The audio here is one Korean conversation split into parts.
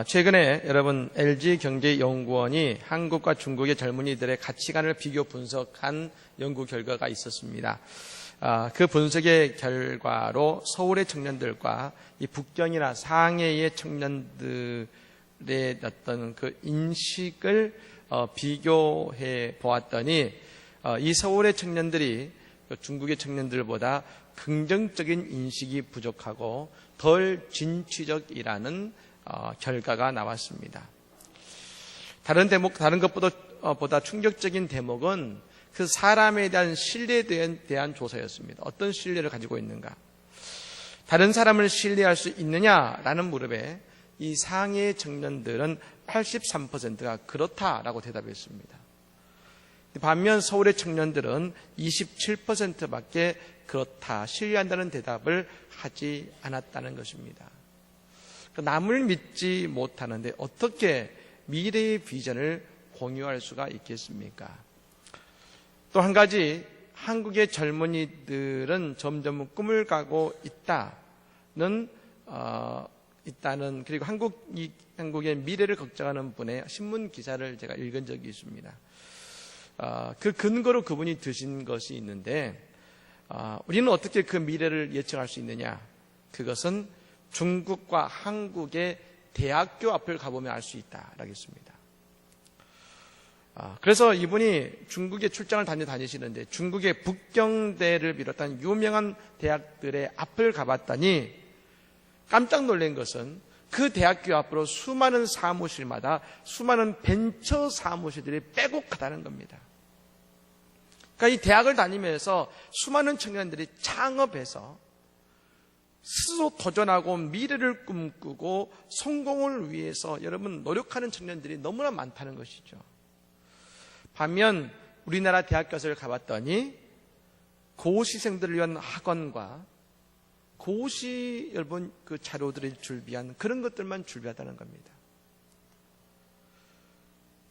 최근에 여러분 LG경제연구원이 한국과 중국의 젊은이들의 가치관을 비교 분석한 연구 결과가 있었습니다. 그 분석의 결과로 서울의 청년들과 이 북경이나 상해의 청년들의 어떤 그 인식을 비교해 보았더니 이 서울의 청년들이 중국의 청년들보다 긍정적인 인식이 부족하고 덜 진취적이라는 결과가 나왔습니다. 다른 것보다 충격적인 대목은 그 사람에 대한 신뢰에 대한 조사였습니다. 어떤 신뢰를 가지고 있는가? 다른 사람을 신뢰할 수 있느냐라는 무렵에 이 상해 청년들은 83%가 그렇다라고 대답했습니다. 반면 서울의 청년들은 27%밖에 그렇다, 신뢰한다는 대답을 하지 않았다는 것입니다. 남을 믿지 못하는데 어떻게 미래의 비전을 공유할 수가 있겠습니까? 또 한 가지, 한국의 젊은이들은 점점 꿈을 가고 있다는 그리고 한국의 미래를 걱정하는 분의 신문 기사를 제가 읽은 적이 있습니다. 그 근거로 그분이 드신 것이 있는데, 우리는 어떻게 그 미래를 예측할 수 있느냐? 그것은 중국과 한국의 대학교 앞을 가보면 알 수 있다라고 했습니다. 그래서 이분이 중국에 출장을 다니시는데 중국의 북경대를 비롯한 유명한 대학들의 앞을 가봤더니 깜짝 놀란 것은 그 대학교 앞으로 수많은 사무실마다 수많은 벤처 사무실들이 빼곡하다는 겁니다. 그러니까 이 대학을 다니면서 수많은 청년들이 창업해서 스스로 도전하고 미래를 꿈꾸고 성공을 위해서 여러분 노력하는 청년들이 너무나 많다는 것이죠. 반면 우리나라 대학교를 가봤더니 고시생들을 위한 학원과 고시 여러분 그 자료들을 준비한 그런 것들만 준비하다는 겁니다.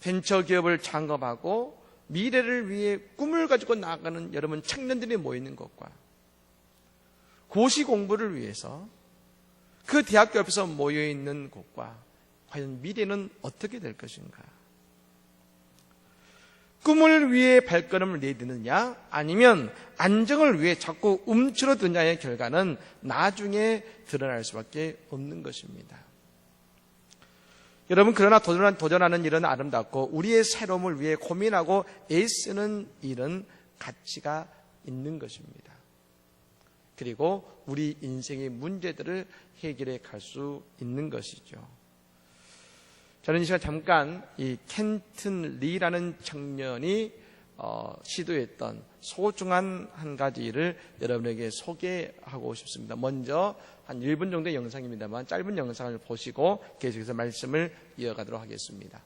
벤처기업을 창업하고 미래를 위해 꿈을 가지고 나아가는 여러분 청년들이 모이는 것과 고시 공부를 위해서 그 대학교 옆에서 모여있는 곳과 과연 미래는 어떻게 될 것인가? 꿈을 위해 발걸음을 내딛느냐 아니면 안정을 위해 자꾸 움츠러드느냐의 결과는 나중에 드러날 수밖에 없는 것입니다. 여러분, 그러나 도전하는 일은 아름답고 우리의 새로움을 위해 고민하고 애쓰는 일은 가치가 있는 것입니다. 그리고 우리 인생의 문제들을 해결해 갈 수 있는 것이죠. 저는 이 시간 잠깐 이 켄튼 리라는 청년이 시도했던 소중한 한 가지를 여러분에게 소개하고 싶습니다. 먼저 한 1분 정도의 영상입니다만 짧은 영상을 보시고 계속해서 말씀을 이어가도록 하겠습니다.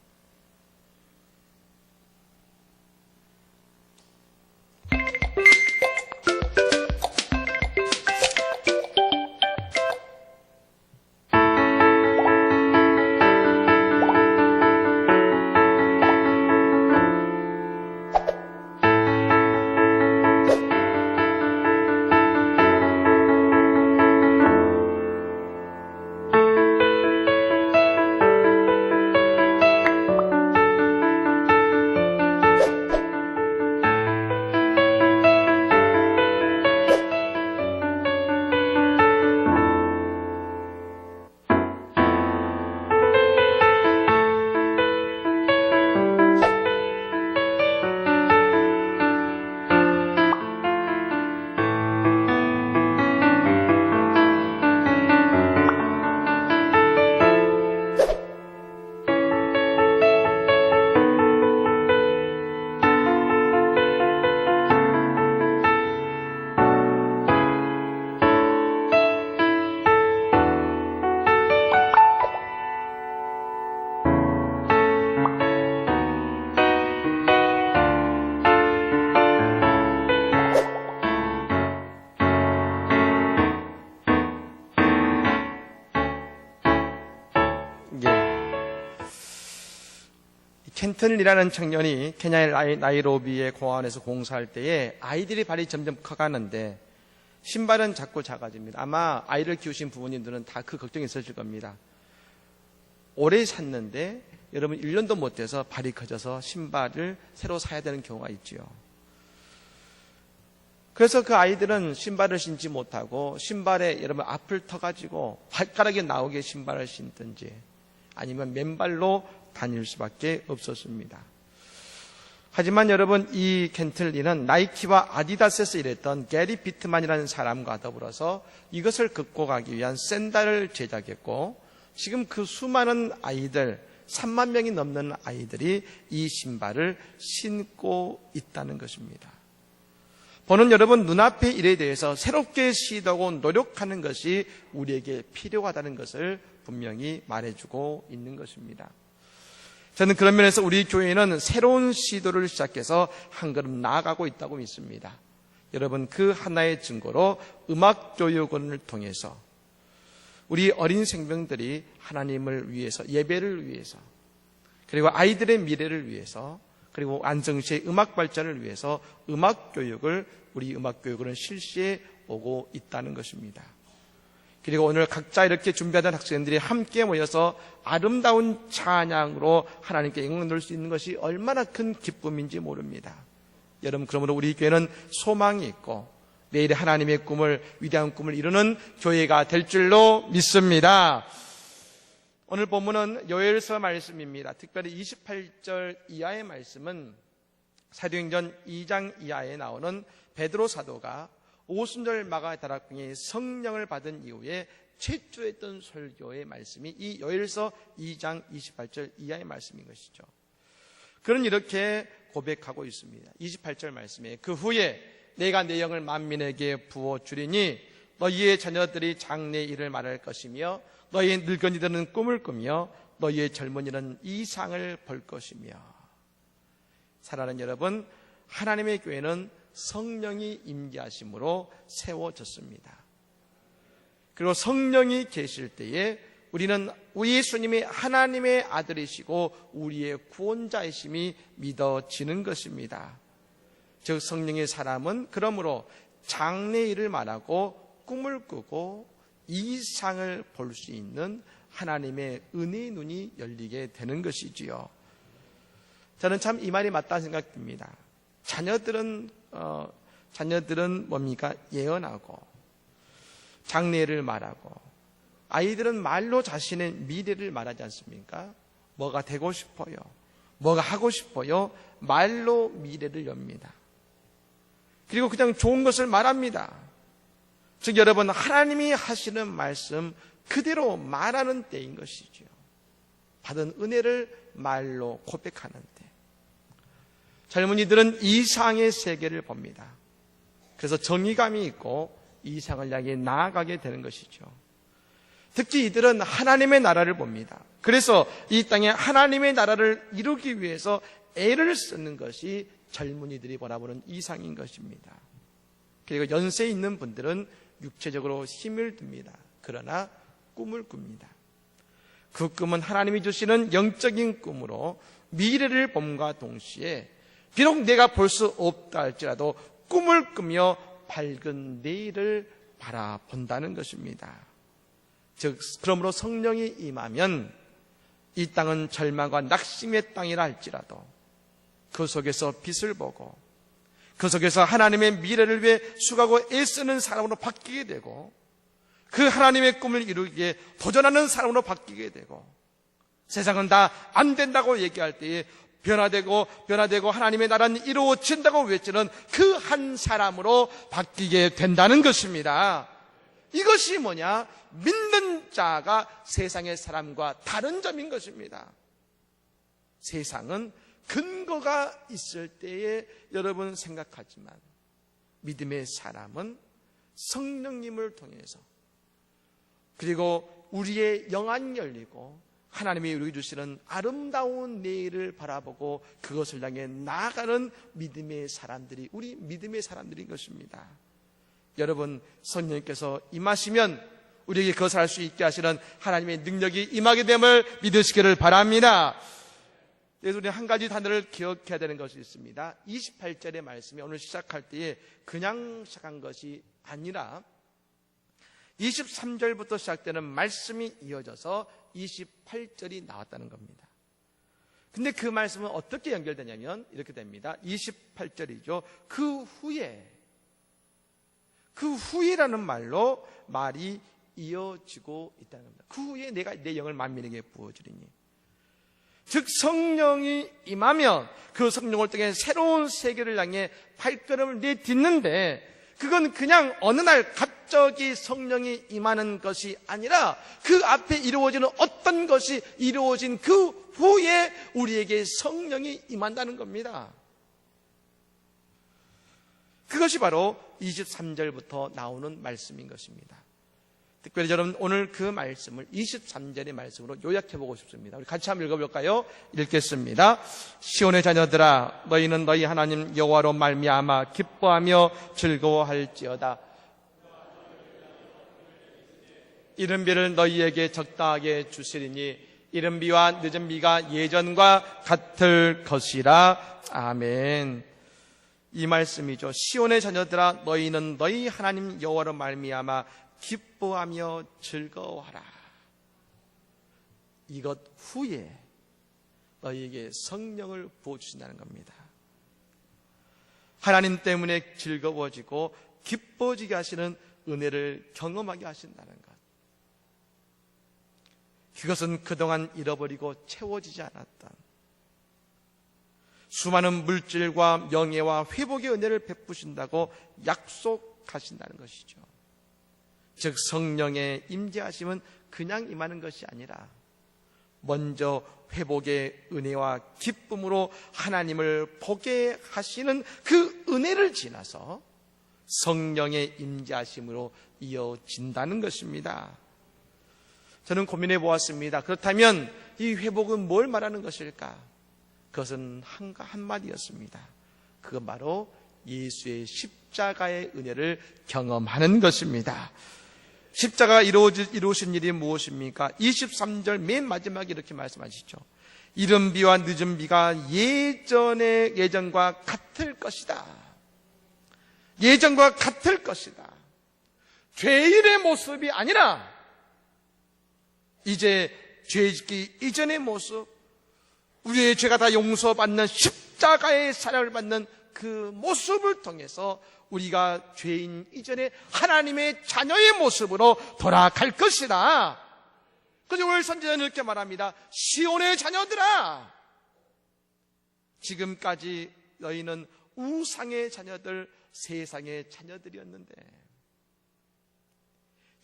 켄튼이라는 청년이 케냐의 나이로비의 공원에서 공사할 때에 아이들의 발이 점점 커가는데 신발은 자꾸 작아집니다. 아마 아이를 키우신 부모님들은 다 그 걱정이 있으실 겁니다. 오래 샀는데 여러분 1년도 못 돼서 발이 커져서 신발을 새로 사야 되는 경우가 있지요. 그래서 그 아이들은 신발을 신지 못하고 신발에 여러분 앞을 터가지고 발가락이 나오게 신발을 신든지 아니면 맨발로 다닐 수밖에 없었습니다. 하지만 여러분 이 켄틀리는 나이키와 아디다스에서 일했던 게리 비트만이라는 사람과 더불어서 이것을 극복하기 위한 샌들을 제작했고 지금 그 수많은 아이들 3만 명이 넘는 아이들이 이 신발을 신고 있다는 것입니다. 보는 여러분 눈앞의 일에 대해서 새롭게 시도하고 노력하는 것이 우리에게 필요하다는 것을 분명히 말해주고 있는 것입니다. 저는 그런 면에서 우리 교회는 새로운 시도를 시작해서 한 걸음 나아가고 있다고 믿습니다. 여러분 그 하나의 증거로 음악교육원을 통해서 우리 어린 생명들이 하나님을 위해서 예배를 위해서 그리고 아이들의 미래를 위해서 그리고 안성시의 음악 발전을 위해서 음악교육을 우리 음악교육원은 실시해 오고 있다는 것입니다. 그리고 오늘 각자 이렇게 준비하던 학생들이 함께 모여서 아름다운 찬양으로 하나님께 영광 돌릴 수 있는 것이 얼마나 큰 기쁨인지 모릅니다. 여러분 그러므로 우리 교회는 소망이 있고 내일의 하나님의 꿈을 위대한 꿈을 이루는 교회가 될 줄로 믿습니다. 오늘 본문은 요엘서 말씀입니다. 특별히 28절 이하의 말씀은 사도행전 2장 이하에 나오는 베드로 사도가 오순절 마가다락방에 성령을 받은 이후에 최초 했던 설교의 말씀이 이 요엘서 2장 28절 이하의 말씀인 것이죠. 그는 이렇게 고백하고 있습니다. 28절 말씀에 그 후에 내가 내 영을 만민에게 부어주리니 너희의 자녀들이 장래의 일을 말할 것이며 너희의 늙은이들은 꿈을 꾸며 너희의 젊은이는 이상을 볼 것이며. 사랑하는 여러분, 하나님의 교회는 성령이 임재하심으로 세워졌습니다. 그리고 성령이 계실 때에 우리는 우리 예수님이 하나님의 아들이시고 우리의 구원자이심이 믿어지는 것입니다. 즉 성령의 사람은 그러므로 장래의 일을 말하고 꿈을 꾸고 이상을 볼 수 있는 하나님의 은혜의 눈이 열리게 되는 것이지요. 저는 참 이 말이 맞다는 생각됩니다. 자녀들은 뭡니까? 예언하고 장래를 말하고 아이들은 말로 자신의 미래를 말하지 않습니까? 뭐가 되고 싶어요? 뭐가 하고 싶어요? 말로 미래를 엽니다. 그리고 그냥 좋은 것을 말합니다. 즉 여러분 하나님이 하시는 말씀 그대로 말하는 때인 것이죠. 받은 은혜를 말로 고백하는 때. 젊은이들은 이상의 세계를 봅니다. 그래서 정의감이 있고 이상을 향해 나아가게 되는 것이죠. 특히 이들은 하나님의 나라를 봅니다. 그래서 이 땅에 하나님의 나라를 이루기 위해서 애를 쓰는 것이 젊은이들이 바라보는 이상인 것입니다. 그리고 연세 있는 분들은 육체적으로 힘을 듭니다. 그러나 꿈을 꿉니다. 그 꿈은 하나님이 주시는 영적인 꿈으로 미래를 봄과 동시에 비록 내가 볼 수 없다 할지라도 꿈을 꾸며 밝은 내일을 바라본다는 것입니다. 즉 그러므로 성령이 임하면 이 땅은 절망과 낙심의 땅이라 할지라도 그 속에서 빛을 보고 그 속에서 하나님의 미래를 위해 수고하고 애쓰는 사람으로 바뀌게 되고 그 하나님의 꿈을 이루기에 도전하는 사람으로 바뀌게 되고 세상은 다 안 된다고 얘기할 때에 변화되고 하나님의 나라는 이루어진다고 외치는 그 한 사람으로 바뀌게 된다는 것입니다. 이것이 뭐냐? 믿는 자가 세상의 사람과 다른 점인 것입니다. 세상은 근거가 있을 때에 여러분 생각하지만 믿음의 사람은 성령님을 통해서 그리고 우리의 영안이 열리고 하나님이 우리에게 주시는 아름다운 내일을 바라보고 그것을 향해 나아가는 믿음의 사람들이 우리 믿음의 사람들인 것입니다. 여러분 성령님께서 임하시면 우리에게 그것을 할 수 있게 하시는 하나님의 능력이 임하게 됨을 믿으시기를 바랍니다. 그래서 우리 한 가지 단어를 기억해야 되는 것이 있습니다. 28절의 말씀이 오늘 시작할 때에 그냥 시작한 것이 아니라 23절부터 시작되는 말씀이 이어져서 28절이 나왔다는 겁니다. 근데 그 말씀은 어떻게 연결되냐면 이렇게 됩니다. 28절이죠. 그 후에라는 말로 말이 이어지고 있다는 겁니다. 그 후에 내가 내 영을 만민에게 부어주리니, 즉 성령이 임하면 그 성령을 통해 새로운 세계를 향해 발걸음을 내딛는데, 그건 그냥 어느 날 갑자기 성령이 임하는 것이 아니라 그 앞에 이루어지는 어떤 것이 이루어진 그 후에 우리에게 성령이 임한다는 겁니다. 그것이 바로 23절부터 나오는 말씀인 것입니다. 특별히 여러분, 오늘 그 말씀을 23절의 말씀으로 요약해보고 싶습니다. 우리 같이 한번 읽어볼까요? 읽겠습니다. 시온의 자녀들아, 너희는 너희 하나님 여호와로 말미암아 기뻐하며 즐거워할지어다. 이른 비를 너희에게 적당하게 주시리니 이른 비와 늦은 비가 예전과 같을 것이라. 아멘. 이 말씀이죠. 시온의 자녀들아, 너희는 너희 하나님 여호와로 말미암아 기뻐하며 즐거워하라. 이것 후에 너희에게 성령을 부어주신다는 겁니다. 하나님 때문에 즐거워지고 기뻐지게 하시는 은혜를 경험하게 하신다는 것. 그것은 그동안 잃어버리고 채워지지 않았던 수많은 물질과 명예와 회복의 은혜를 베푸신다고 약속하신다는 것이죠. 즉 성령의 임재하심은 그냥 임하는 것이 아니라 먼저 회복의 은혜와 기쁨으로 하나님을 보게 하시는 그 은혜를 지나서 성령의 임재하심으로 이어진다는 것입니다. 저는 고민해 보았습니다. 그렇다면 이 회복은 뭘 말하는 것일까? 그것은 한마디였습니다. 그건 바로 예수의 십자가의 은혜를 경험하는 것입니다. 십자가가 이루신 일이 무엇입니까? 23절 맨 마지막에 이렇게 말씀하시죠. 이른 비와 늦은 비가 예전과 같을 것이다. 예전과 같을 것이다. 죄인의 모습이 아니라 이제 죄 짓기 이전의 모습, 우리의 죄가 다 용서받는 십자가의 사랑을 받는 그 모습을 통해서 우리가 죄인 이전에 하나님의 자녀의 모습으로 돌아갈 것이다. 그래서 오늘 선지자는 이렇게 말합니다. 시온의 자녀들아, 지금까지 너희는 우상의 자녀들, 세상의 자녀들이었는데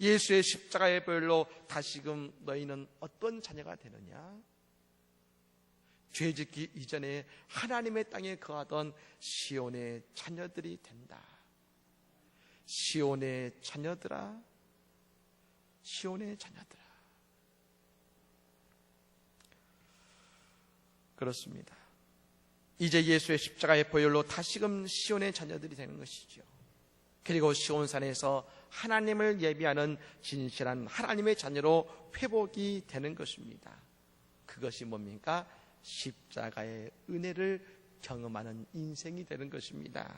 예수의 십자가의 보혈로 다시금 너희는 어떤 자녀가 되느냐? 죄짓기 이전에 하나님의 땅에 거하던 시온의 자녀들이 된다. 시온의 자녀들아, 시온의 자녀들아. 그렇습니다. 이제 예수의 십자가의 보혈로 다시금 시온의 자녀들이 되는 것이죠. 그리고 시온산에서 하나님을 예비하는 진실한 하나님의 자녀로 회복이 되는 것입니다. 그것이 뭡니까? 십자가의 은혜를 경험하는 인생이 되는 것입니다.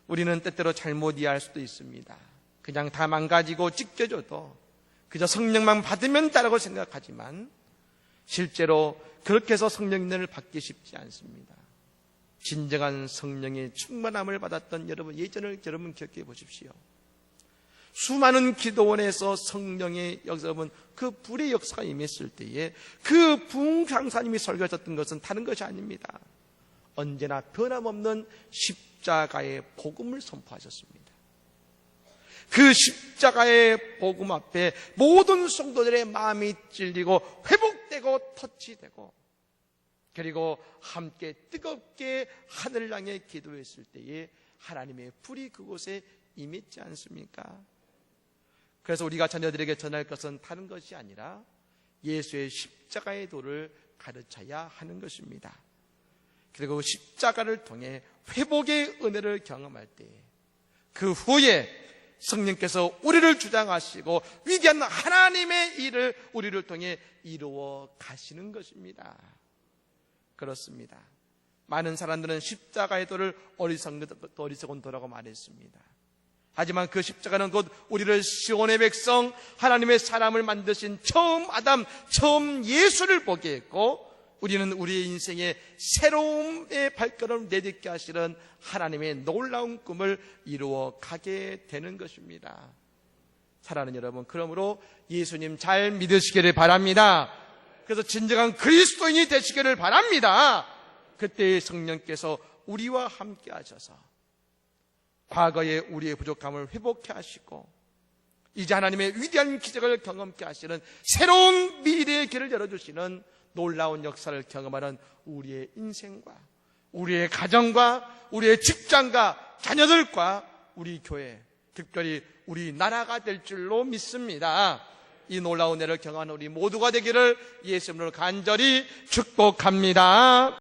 우리는 때때로 잘못 이해할 수도 있습니다. 그냥 다 망가지고 찢겨져도 그저 성령만 받으면 따라고 생각하지만 실제로 그렇게 해서 성령 은혜를 받기 쉽지 않습니다. 진정한 성령의 충만함을 받았던 여러분, 예전을 여러분 기억해 보십시오. 수많은 기도원에서 성령의 여러분 그 불의 역사가 임했을 때에 그 부흥 강사님이 설교하셨던 것은 다른 것이 아닙니다. 언제나 변함없는 십자가의 복음을 선포하셨습니다. 그 십자가의 복음 앞에 모든 성도들의 마음이 찔리고 회복되고 터치되고, 그리고 함께 뜨겁게 하늘을 향해 기도했을 때에 하나님의 불이 그곳에 임했지 않습니까? 그래서 우리가 자녀들에게 전할 것은 다른 것이 아니라 예수의 십자가의 도를 가르쳐야 하는 것입니다. 그리고 십자가를 통해 회복의 은혜를 경험할 때 그 후에 성령께서 우리를 주장하시고 위대한 하나님의 일을 우리를 통해 이루어 가시는 것입니다. 그렇습니다. 많은 사람들은 십자가의 도를 어리석은 도라고 말했습니다. 하지만 그 십자가는 곧 우리를 시온의 백성, 하나님의 사람을 만드신 처음 아담, 처음 예수를 보게 했고, 우리는 우리의 인생에 새로움의 발걸음을 내딛게 하시는 하나님의 놀라운 꿈을 이루어 가게 되는 것입니다. 사랑하는 여러분, 그러므로 예수님 잘 믿으시기를 바랍니다. 그래서 진정한 그리스도인이 되시기를 바랍니다. 그때 성령께서 우리와 함께 하셔서 과거의 우리의 부족함을 회복해 하시고 이제 하나님의 위대한 기적을 경험케 하시는 새로운 미래의 길을 열어주시는 놀라운 역사를 경험하는 우리의 인생과 우리의 가정과 우리의 직장과 자녀들과 우리 교회, 특별히 우리 나라가 될 줄로 믿습니다. 이 놀라운 은혜를 경험하는 우리 모두가 되기를 예수 이름으로 간절히 축복합니다.